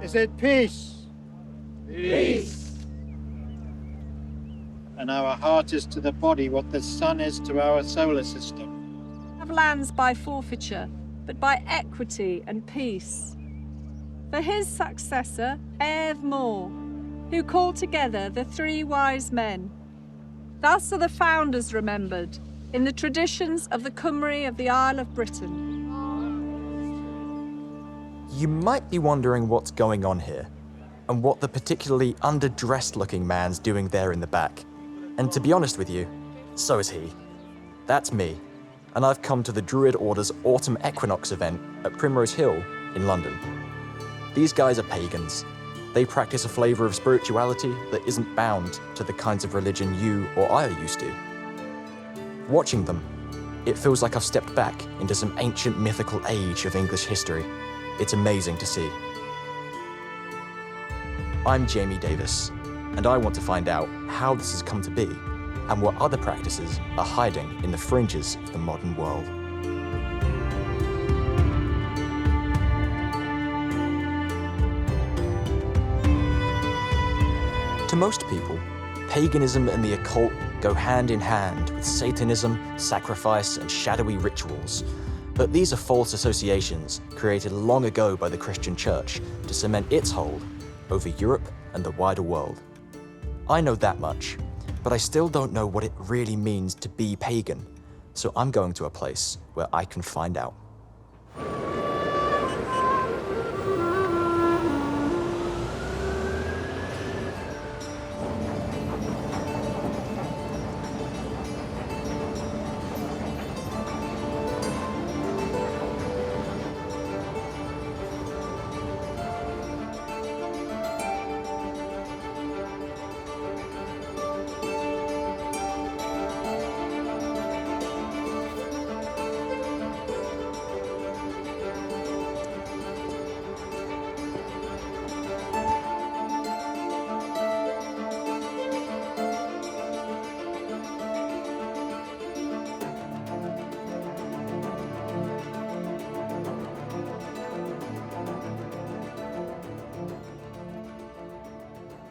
Is it peace? Peace. And our heart is to the body what the sun is to our solar system. Have lands by forfeiture, but by equity and peace. For his successor, Ev More, who called together the three wise men. Thus are the founders remembered in the traditions of the Cymry of the Isle of Britain. You might be wondering what's going on here, and what the particularly underdressed-looking man's doing there in the back. And to be honest with you, so is he. That's me, and I've come to the Druid Order's Autumn Equinox event at Primrose Hill in London. These guys are pagans. They practice a flavour of spirituality that isn't bound to the kinds of religion you or I are used to. Watching them, it feels like I've stepped back into some ancient mythical age of English history. It's amazing to see. I'm Jamie Davis, and I want to find out how this has come to be and what other practices are hiding in the fringes of the modern world. To most people, paganism and the occult go hand in hand with Satanism, sacrifice, and shadowy rituals. But these are false associations created long ago by the Christian Church to cement its hold over Europe and the wider world. I know that much, but I still don't know what it really means to be pagan, so I'm going to a place where I can find out.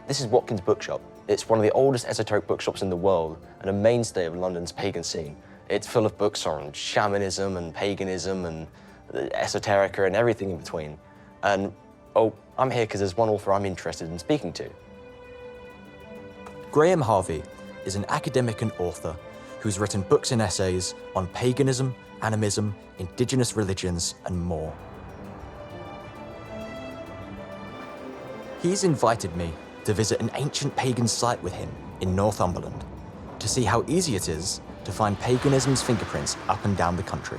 This is Watkins Bookshop. It's one of the oldest esoteric bookshops in the world and a mainstay of London's pagan scene. It's full of books on shamanism and paganism and esoterica and everything in between. And, oh, I'm here because there's one author I'm interested in speaking to. Graham Harvey is an academic and author who's written books and essays on paganism, animism, indigenous religions, and more. He's invited me to visit an ancient pagan site with him in Northumberland to see how easy it is to find paganism's fingerprints up and down the country.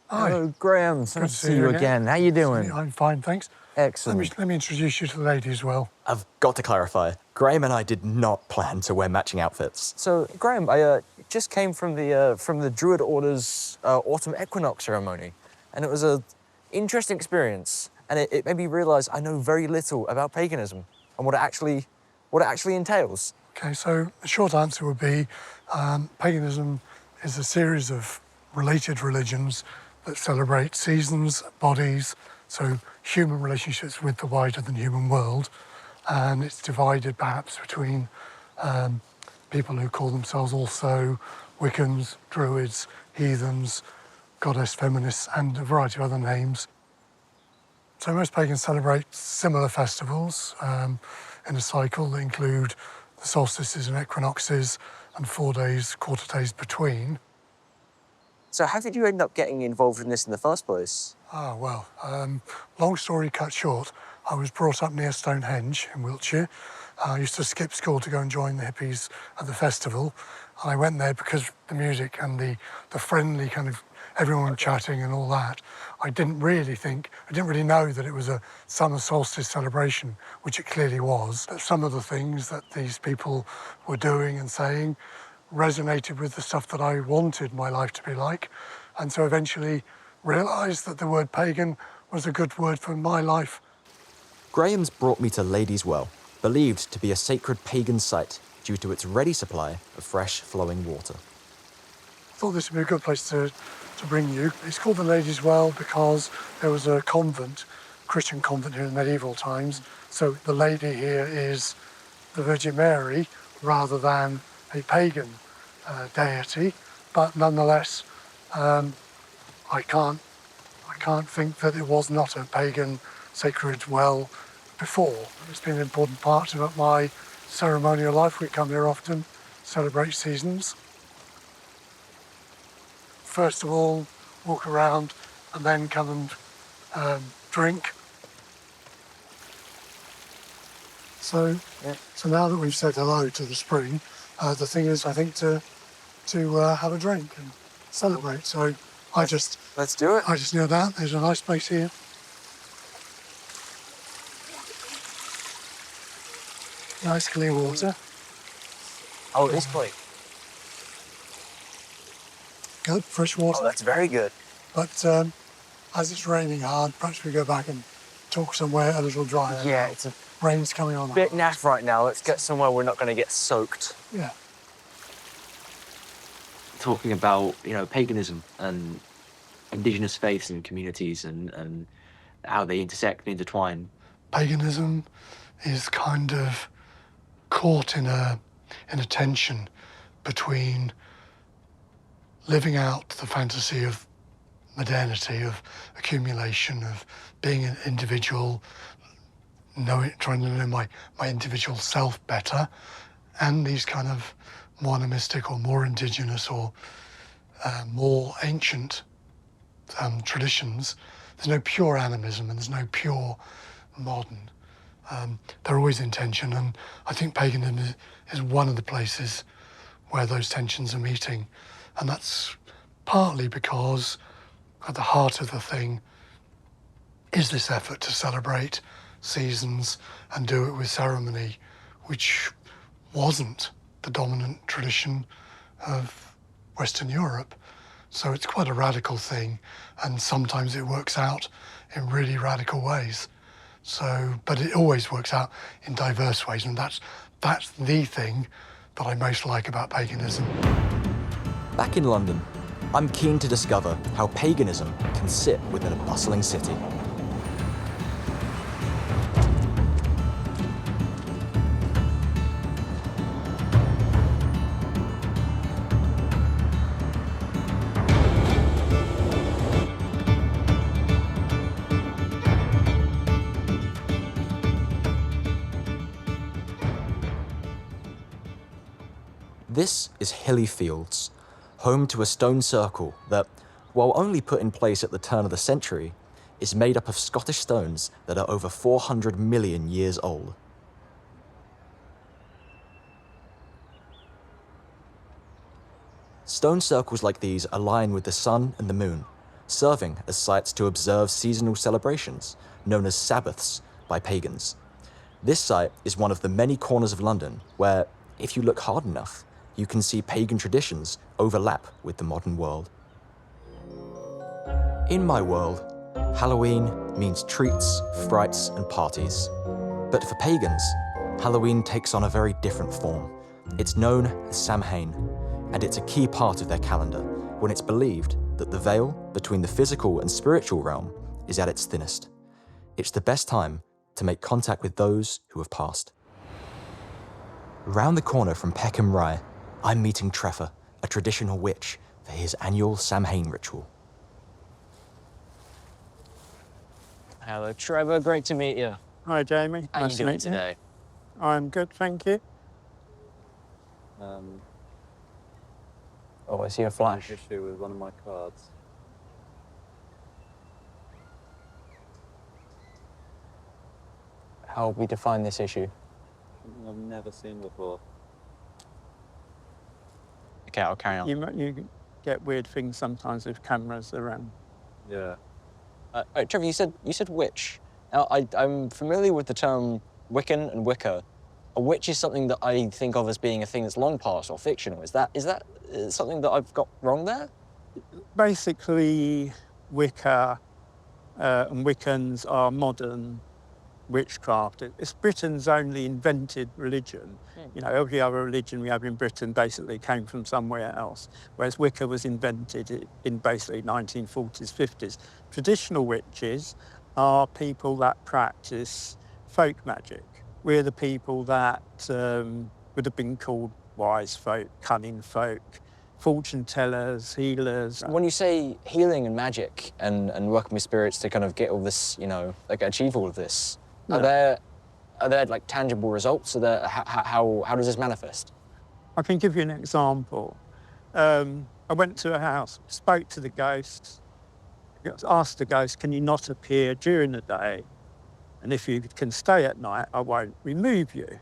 Hi. Hello, Graham. So Good nice to see you again. again. How you doing? I'm fine, thanks. Excellent. Let me introduce you to the lady as well. I've got to clarify, Graham and I did not plan to wear matching outfits. So, Graham, I just came from the Druid Order's Autumn Equinox ceremony, and it was an interesting experience, and it made me realise I know very little about paganism and what it actually entails. Okay, so the short answer would be paganism is a series of related religions that celebrate seasons, bodies, so human relationships with the wider than human world. And it's divided perhaps between people who call themselves also Wiccans, Druids, Heathens, Goddess Feminists, and a variety of other names. So most pagans celebrate similar festivals in a cycle that include the solstices and equinoxes and 4 days, quarter days between. So how did you end up getting involved in this in the first place? Well, long story cut short, I was brought up near Stonehenge in Wiltshire. I used to skip school to go and join the hippies at the festival. I went there because the music and the friendly kind of everyone chatting and all that. I didn't really know that it was a summer solstice celebration, which it clearly was. But some of the things that these people were doing and saying resonated with the stuff that I wanted my life to be like. And so eventually realised that the word pagan was a good word for my life. Graham's brought me to Ladies Well, believed to be a sacred pagan site due to its ready supply of fresh flowing water. I thought this would be a good place to bring you. It's called the Ladies' Well because there was a convent, Christian convent here in medieval times. So the lady here is the Virgin Mary rather than a pagan deity. But nonetheless, I can't think that it was not a pagan sacred well before. It's been an important part of my ceremonial life. We come here often, celebrate seasons. First of all, walk around and then come and drink. So now that we've said hello to the spring, the thing is, I think, to have a drink and celebrate. So Let's do it. I just kneel down. There's a nice place here. Nice clear water. Oh, this place. Good, fresh water. Oh, that's very good. But as it's raining hard, perhaps we go back and talk somewhere a little drier. Yeah, it's a Rain's coming on. bit naff right now. Let's get somewhere we're not going to get soaked. Yeah. Talking about, paganism and indigenous faiths and communities and how they intersect and intertwine. Paganism is kind of caught in a tension between living out the fantasy of modernity, of accumulation, of being an individual, trying to know my individual self better, and these kind of more animistic or more indigenous or more ancient traditions. There's no pure animism and there's no pure modern. They're always in tension, and I think paganism is one of the places where those tensions are meeting. And that's partly because at the heart of the thing is this effort to celebrate seasons and do it with ceremony, which wasn't the dominant tradition of Western Europe. So it's quite a radical thing, and sometimes it works out in really radical ways. But it always works out in diverse ways, and that's the thing that I most like about paganism. Back in London, I'm keen to discover how paganism can sit within a bustling city. This is Hilly Fields, home to a stone circle that, while only put in place at the turn of the century, is made up of Scottish stones that are over 400 million years old. Stone circles like these align with the sun and the moon, serving as sites to observe seasonal celebrations, known as Sabbaths by pagans. This site is one of the many corners of London where, if you look hard enough, you can see pagan traditions overlap with the modern world. In my world, Halloween means treats, frights, and parties. But for pagans, Halloween takes on a very different form. It's known as Samhain, and it's a key part of their calendar when it's believed that the veil between the physical and spiritual realm is at its thinnest. It's the best time to make contact with those who have passed. Round the corner from Peckham Rye, I'm meeting Trevor, a traditional witch, for his annual Samhain ritual. Hello, Trevor. Great to meet you. Hi, Jamie. How are you Nice to doing meet you. today? I'm good, thank you. Oh, I see a flash. Issue with one of my cards. How would we define this issue? Something I've never seen before. Okay, I'll carry on. You get weird things sometimes with cameras around. Yeah. Right, Trevor, you said witch. Now, I'm familiar with the term Wiccan and Wicca. A witch is something that I think of as being a thing that's long past or fictional. Is that something that I've got wrong there? Basically, Wicca and Wiccans are modern witchcraft. It's Britain's only invented religion. You know, every other religion we have in Britain basically came from somewhere else, whereas Wicca was invented in basically 1940s, 50s. Traditional witches are people that practice folk magic. We're the people that would have been called wise folk, cunning folk, fortune tellers, healers. When you say healing and magic and working with spirits to kind of get all this, you know, like achieve all of this, are there like tangible results? How does this manifest? I can give you an example. I went to a house, spoke to the ghost, asked the ghost, can you not appear during the day? And if you can stay at night, I won't remove you. You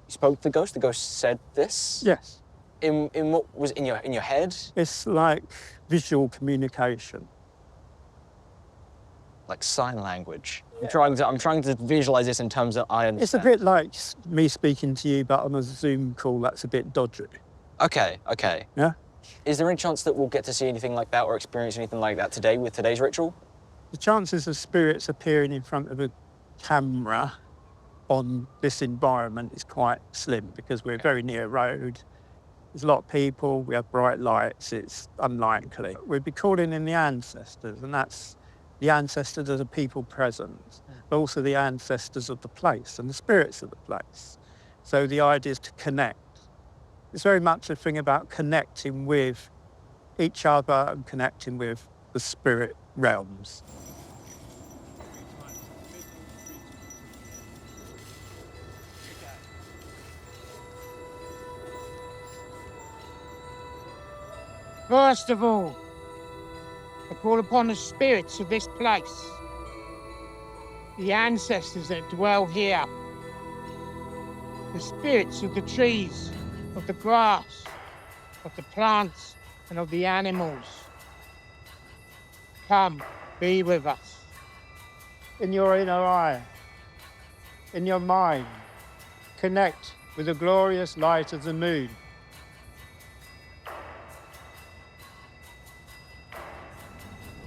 spoke to the ghost? The ghost said this? Yes. In what was in your head? It's like visual communication. Like sign language. Yeah. I'm trying to visualize this in terms that I understand. It's a bit like me speaking to you, but on a Zoom call that's a bit dodgy. Okay. Yeah? Is there any chance that we'll get to see anything like that or experience anything like that today with today's ritual? The chances of spirits appearing in front of a camera on this environment is quite slim because we're very near a road. There's a lot of people, we have bright lights, it's unlikely. We'd be calling in the ancestors, and that's the ancestors of the people present, but also the ancestors of the place and the spirits of the place. So the idea is to connect. It's very much a thing about connecting with each other and connecting with the spirit realms. First of all, I call upon the spirits of this place, the ancestors that dwell here, the spirits of the trees, of the grass, of the plants, and of the animals. Come, be with us. In your inner eye, in your mind, connect with the glorious light of the moon.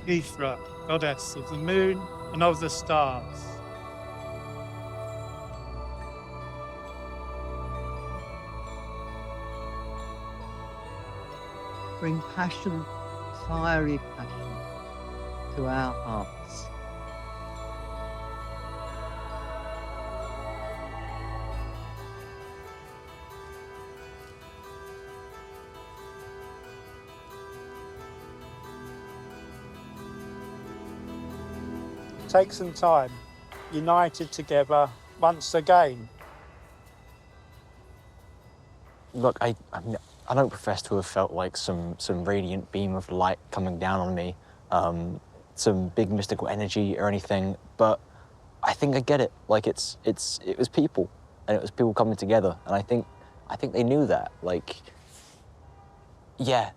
Ifra, goddess of the moon and of the stars. Bring passion, fiery passion, to our hearts. Take some time, united together once again. Look, I don't profess to have felt like some radiant beam of light coming down on me, some big mystical energy or anything, but I think I get it. Like it was people, and it was people coming together, and I think they knew that. Like, yeah,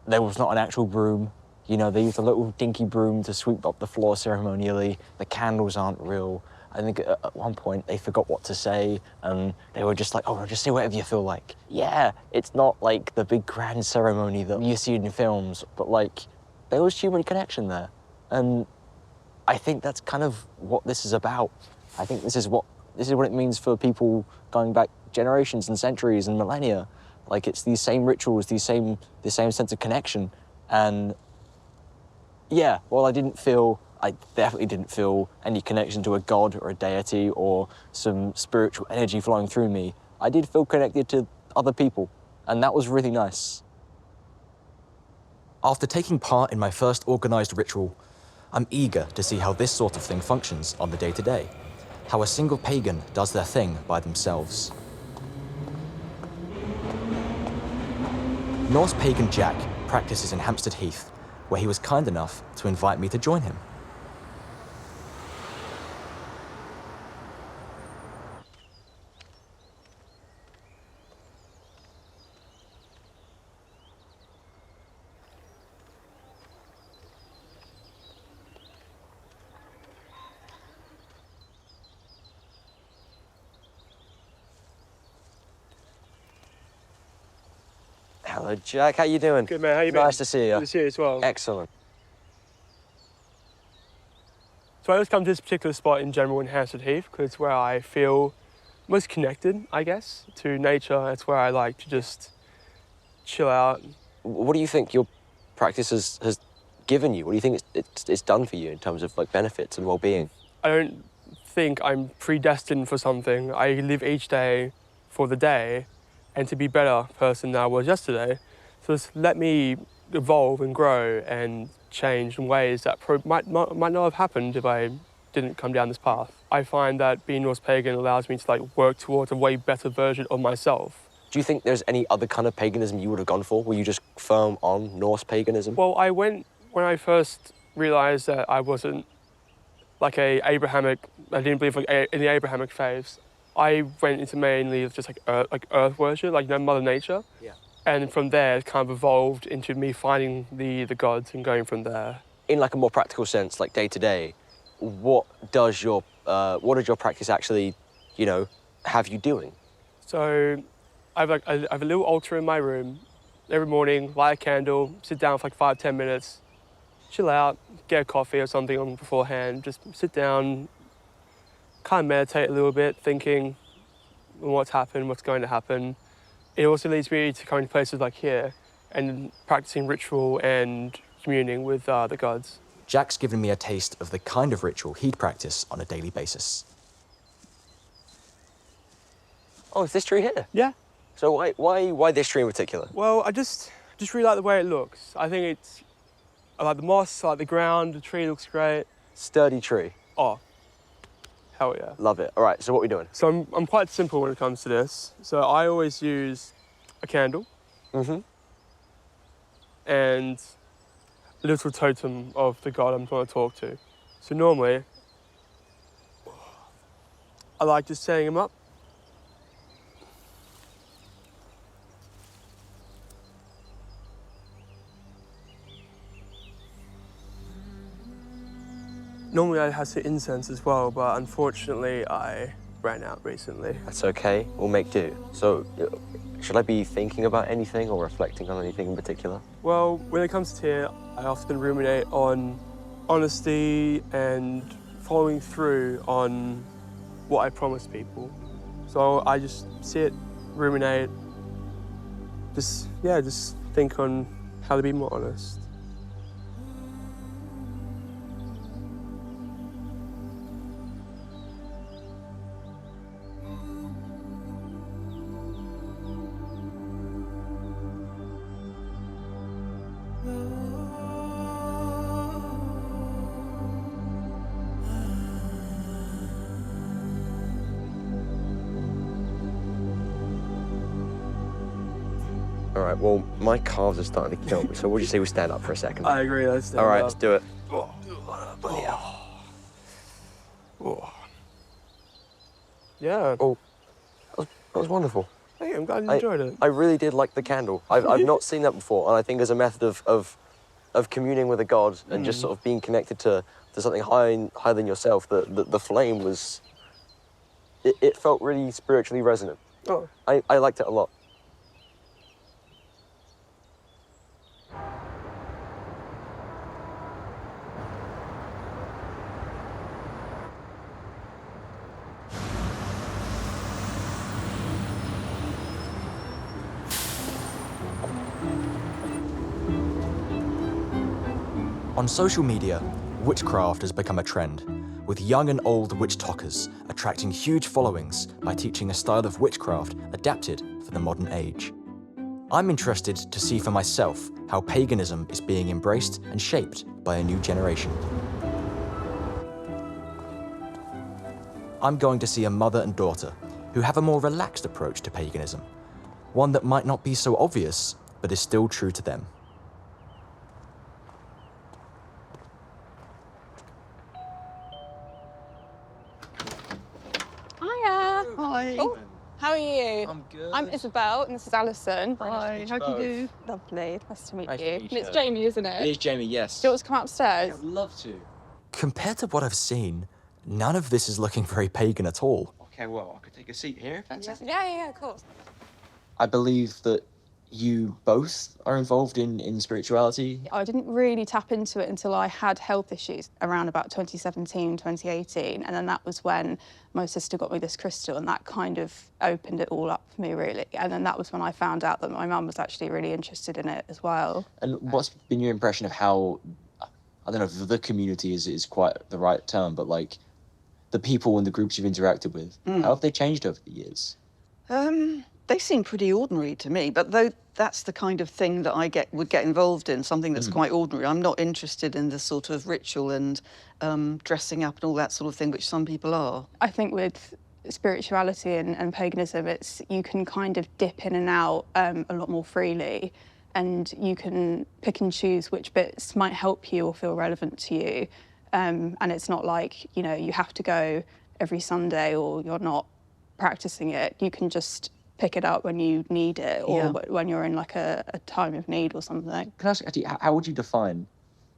there was not an actual broom. You know, they used a little dinky broom to sweep up the floor ceremonially. The candles aren't real. I think at one point they forgot what to say, and they were just like, oh, just say whatever you feel like. Yeah, it's not like the big grand ceremony that you see in films, but like, there was human connection there. And I think that's kind of what this is about. I think this is what it means for people going back generations and centuries and millennia. Like, it's these same rituals, the same sense of connection. And yeah, well, I definitely didn't feel any connection to a god or a deity or some spiritual energy flowing through me. I did feel connected to other people, and that was really nice. After taking part in my first organized ritual, I'm eager to see how this sort of thing functions on the day-to-day, how a single pagan does their thing by themselves. Norse pagan Jack practices in Hampstead Heath, where he was kind enough to invite me to join him. Hello, Jack. How you doing? Good, man. How you been? Nice to see you. Good to see you as well. Excellent. So I always come to this particular spot in general in Hampstead Heath because it's where I feel most connected, I guess, to nature. It's where I like to just chill out. What do you think your practice has given you? What do you think it's done for you in terms of like benefits and well-being? I don't think I'm predestined for something. I live each day for the day and to be a better person than I was yesterday. So just let me evolve and grow and change in ways that might not have happened if I didn't come down this path. I find that being Norse pagan allows me to like work towards a way better version of myself. Do you think there's any other kind of paganism you would have gone for? Were you just firm on Norse paganism? Well, when I first realized that I wasn't like I didn't believe in the Abrahamic faiths, I went into mainly just like earth worship, like Mother Nature. Yeah. And from there, it kind of evolved into me finding the gods and going from there. In like a more practical sense, like day to day, what does your practice actually, have you doing? So I have a little altar in my room. Every morning, light a candle, sit down for like 5-10 minutes, chill out, get a coffee or something on beforehand, just sit down, kind of meditate a little bit, thinking on what's happened, what's going to happen. It also leads me to coming to places like here and practicing ritual and communing with the gods. Jack's given me a taste of the kind of ritual he'd practice on a daily basis. Oh, is this tree here? Yeah. So why this tree in particular? Well, I just really like the way it looks. I think I like the moss, I like the ground, the tree looks great. Sturdy tree. Oh, hell yeah. Love it. All right, so what are we doing? So I'm quite simple when it comes to this. So I always use a candle. Mm-hmm. And a little totem of the god I'm trying to talk to. So normally, I like just setting him up. Normally I have some incense as well, but unfortunately I ran out recently. That's okay, we'll make do. So, should I be thinking about anything or reflecting on anything in particular? Well, when it comes to here, I often ruminate on honesty and following through on what I promise people. So I just sit, ruminate, just think on how to be more honest. All right, well, my calves are starting to kill me, so what do you say we stand up for a second? I agree, let's stand All right, up. let's do it. Yeah. Oh, that was wonderful. Hey, I'm glad you enjoyed it. I really did like the candle. I've not seen that before, and I think as a method of communing with a god and just sort of being connected to something higher than yourself, the flame was, it felt really spiritually resonant. Oh. I liked it a lot. On social media, witchcraft has become a trend, with young and old witch talkers attracting huge followings by teaching a style of witchcraft adapted for the modern age. I'm interested to see for myself how paganism is being embraced and shaped by a new generation. I'm going to see a mother and daughter who have a more relaxed approach to paganism, one that might not be so obvious, but is still true to them. Hiya. Hi. Oh, how are you? I'm good. I'm Isabel, and this is Alison. Hi, how do you do? Lovely. Nice to meet Nice you. to meet And it's you. Jamie, isn't it? It is Jamie, yes. Do you want us to come upstairs? I'd love to. Compared to what I've seen, none of this is looking very pagan at all. Okay, well, I could take a seat here if that's it. Yeah, of course. I believe that you both are involved in spirituality? I didn't really tap into it until I had health issues around about 2017, 2018. And then that was when my sister got me this crystal, and that kind of opened it all up for me, really. And then that was when I found out that my mum was actually really interested in it as well. And what's been your impression of how, I don't know if the community is quite the right term, but like the people and the groups you've interacted with, how have they changed over the years? They seem pretty ordinary to me, but though that's the kind of thing that I would get involved in, something that's quite ordinary. I'm not interested in the sort of ritual and dressing up and all that sort of thing, which some people are. I think with spirituality and paganism, you can kind of dip in and out a lot more freely, and you can pick and choose which bits might help you or feel relevant to you. And it's not like, you know, you have to go every Sunday or you're not practicing it. You can just pick it up when you need it, or when you're in like a time of need or something. Can I ask, actually, how would you define?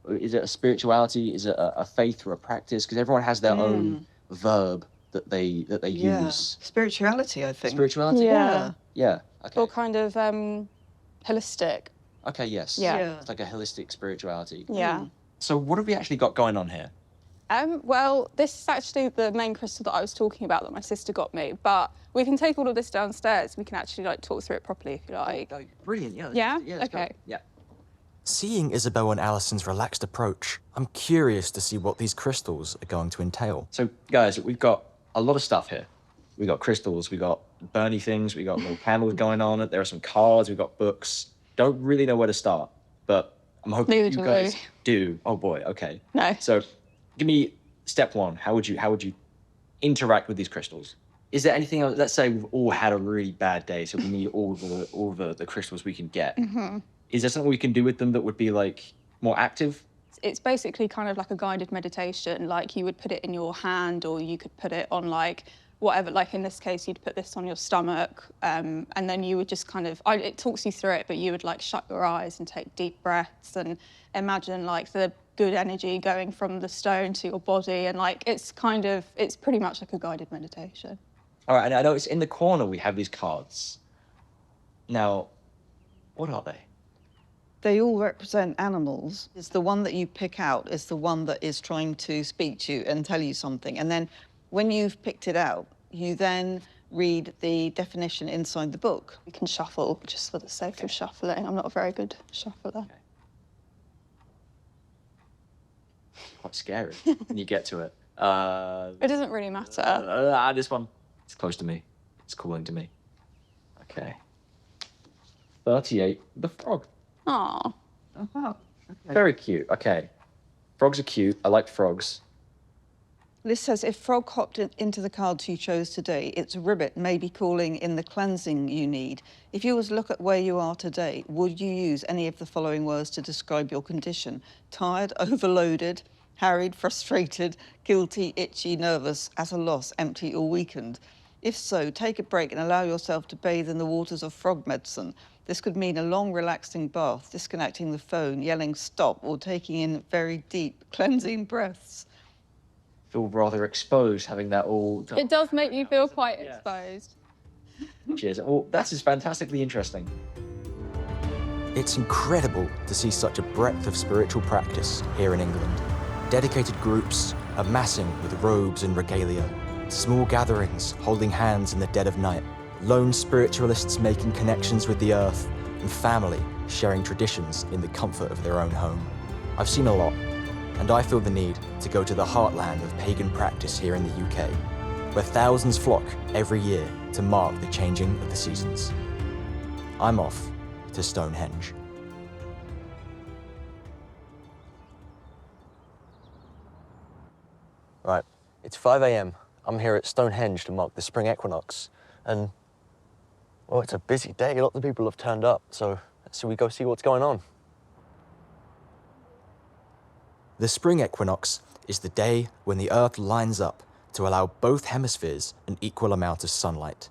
Is it a spirituality? Is it a faith or a practice? Because everyone has their own verb that they use. Spirituality, I think. Spirituality? Yeah. Yeah. Okay. Or kind of holistic. Okay, yes. Yeah. It's like a holistic spirituality. Yeah. So what have we actually got going on here? Well, this is actually the main crystal that I was talking about that my sister got me, but we can take all of this downstairs. We can actually like talk through it properly if you like. Oh, brilliant, yeah. Let's go. Yeah. Seeing Isabeau and Alison's relaxed approach, I'm curious to see what these crystals are going to entail. So, guys, we've got a lot of stuff here. We got crystals, we got Bernie things, we got little candles going on. There are some cards, we've got books. Don't really know where to start, but I'm hoping Neither you do guys we. do. Oh boy, okay. No. So, give me step one. How would you interact with these crystals? Is there anything else? Let's say we've all had a really bad day, so we need all the crystals we can get. Is there something we can do with them that would be like more active? It's basically kind of like a guided meditation. Like you would put it in your hand, or you could put it on like whatever. Like in this case, you'd put this on your stomach, and then you would just kind of. It talks you through it, but you would like shut your eyes and take deep breaths and imagine like the good energy going from the stone to your body, and like it's pretty much like a guided meditation. All right, and I notice in the corner we have these cards. Now, what are they? They all represent animals. It's the one that you pick out is the one that is trying to speak to you and tell you something. And then when you've picked it out, you then read the definition inside the book. You can shuffle just for the sake of shuffling. I'm not a very good shuffler. Okay. Quite scary when you get to it. It doesn't really matter. This one, it's close to me. It's calling to me. Okay. 38, the frog. Aw. Oh, wow. Okay. Very cute. Okay. Frogs are cute. I like frogs. This says, if frog hopped into the cards you chose today, its ribbit may be calling in the cleansing you need. If you were to look at where you are today, would you use any of the following words to describe your condition? Tired, overloaded, harried, frustrated, guilty, itchy, nervous, at a loss, empty or weakened? If so, take a break and allow yourself to bathe in the waters of frog medicine. This could mean a long, relaxing bath, disconnecting the phone, yelling stop, or taking in very deep, cleansing breaths. Feel rather exposed having that all done. It does make you feel quite exposed. Cheers. Well, that is fantastically interesting. It's incredible to see such a breadth of spiritual practice here in England. Dedicated groups amassing with robes and regalia, small gatherings holding hands in the dead of night, lone spiritualists making connections with the earth, and family sharing traditions in the comfort of their own home. I've seen a lot, and I feel the need to go to the heartland of pagan practice here in the UK, where thousands flock every year to mark the changing of the seasons. I'm off to Stonehenge. Right, it's 5 a.m. I'm here at Stonehenge to mark the spring equinox, and well, it's a busy day. Lots of people have turned up, so we go see what's going on. The spring equinox is the day when the Earth lines up to allow both hemispheres an equal amount of sunlight.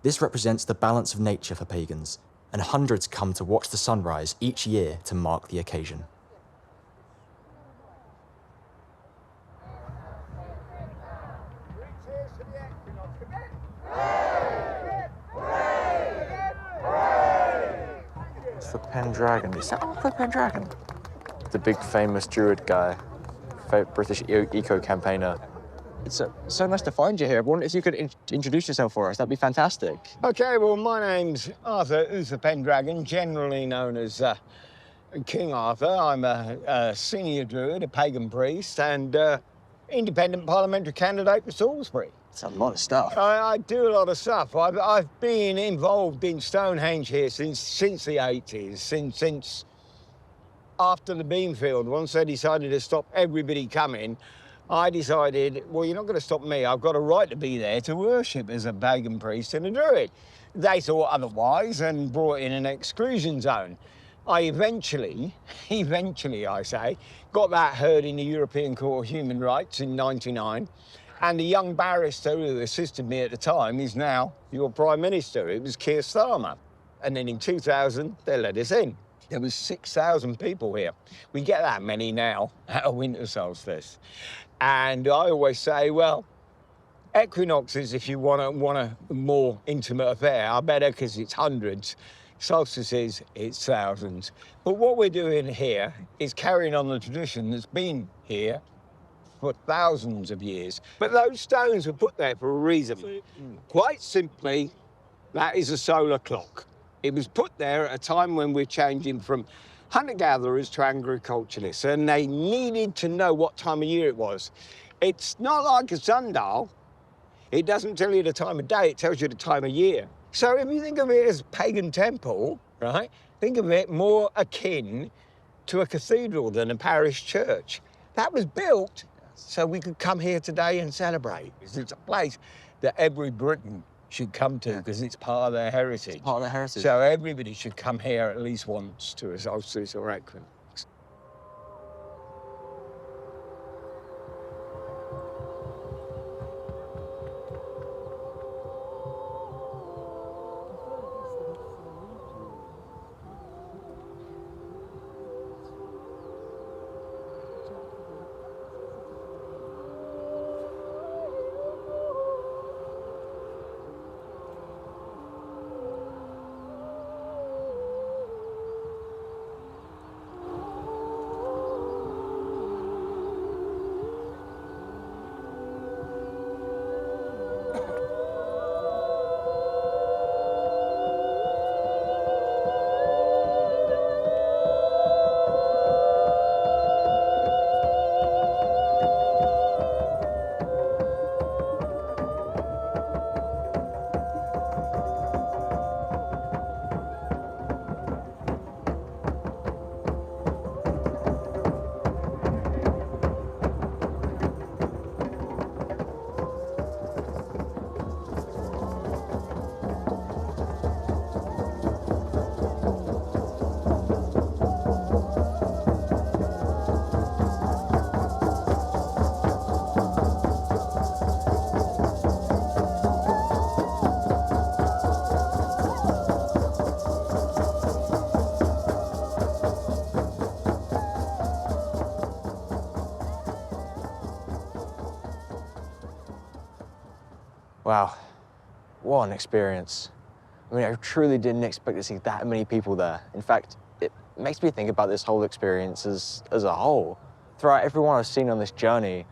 This represents the balance of nature for pagans, and hundreds come to watch the sunrise each year to mark the occasion. Arthur Pendragon. Is that Arthur Pendragon? The big famous Druid guy, British eco-campaigner. It's so nice to find you here. I wonder if you could introduce yourself for us. That'd be fantastic. OK, well, my name's Arthur Uther Pendragon, generally known as King Arthur. I'm a senior druid, a pagan priest, and independent parliamentary candidate for Salisbury. That's a lot of stuff. I do a lot of stuff. I've been involved in Stonehenge here since the 80s, since after the Beanfield. Once they decided to stop everybody coming, I decided, well, you're not going to stop me. I've got a right to be there to worship as a pagan priest and a druid. They thought otherwise and brought in an exclusion zone. I eventually I say, got that heard in the European Court of Human Rights in '99, and the young barrister who assisted me at the time is now your Prime Minister. It was Keir Starmer. And then in 2000, they let us in. There was 6,000 people here. We get that many now at a winter solstice. And I always say, well, equinoxes, if you want a more intimate affair, are better because it's hundreds. Solstices, it's thousands. But what we're doing here is carrying on the tradition that's been here for thousands of years. But those stones were put there for a reason. Quite simply, that is a solar clock. It was put there at a time when we're changing from hunter-gatherers to agriculturalists, and they needed to know what time of year it was. It's not like a sundial. It doesn't tell you the time of day, it tells you the time of year. So if you think of it as a pagan temple, right, think of it more akin to a cathedral than a parish church. That was built so we could come here today and celebrate. It's a place that every Briton should come to because it's part of their heritage. It's part of their heritage. So everybody should come here at least once to a solstice or equinox. Wow, what an experience. I mean, I truly didn't expect to see that many people there. In fact, it makes me think about this whole experience as a whole. Throughout everyone I've seen on this journey,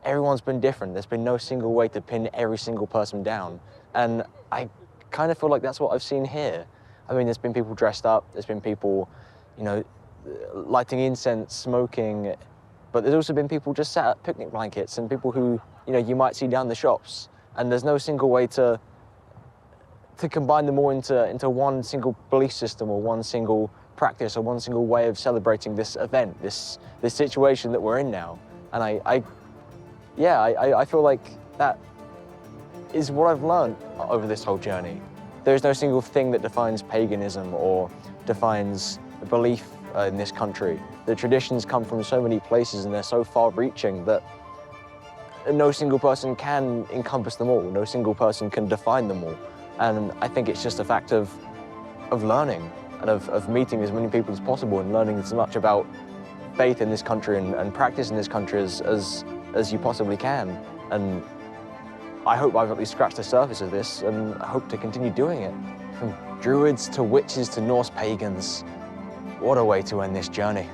everyone's been different. There's been no single way to pin every single person down. And I kind of feel like that's what I've seen here. I mean, there's been people dressed up, there's been people, you know, lighting incense, smoking, but there's also been people just sat at picnic blankets and people who, you know, you might see down the shops. And there's no single way to combine them all into one single belief system or one single practice or one single way of celebrating this event, this situation that we're in now. And I feel like that is what I've learned over this whole journey. There's no single thing that defines paganism or defines belief in this country. The traditions come from so many places and they're so far-reaching that no single person can encompass them all. No single person can define them all. And I think it's just a fact of learning and of meeting as many people as possible and learning as much about faith in this country and practice in this country as you possibly can. And I hope I've at least scratched the surface of this and I hope to continue doing it. From druids to witches to Norse pagans, What a way to end this journey.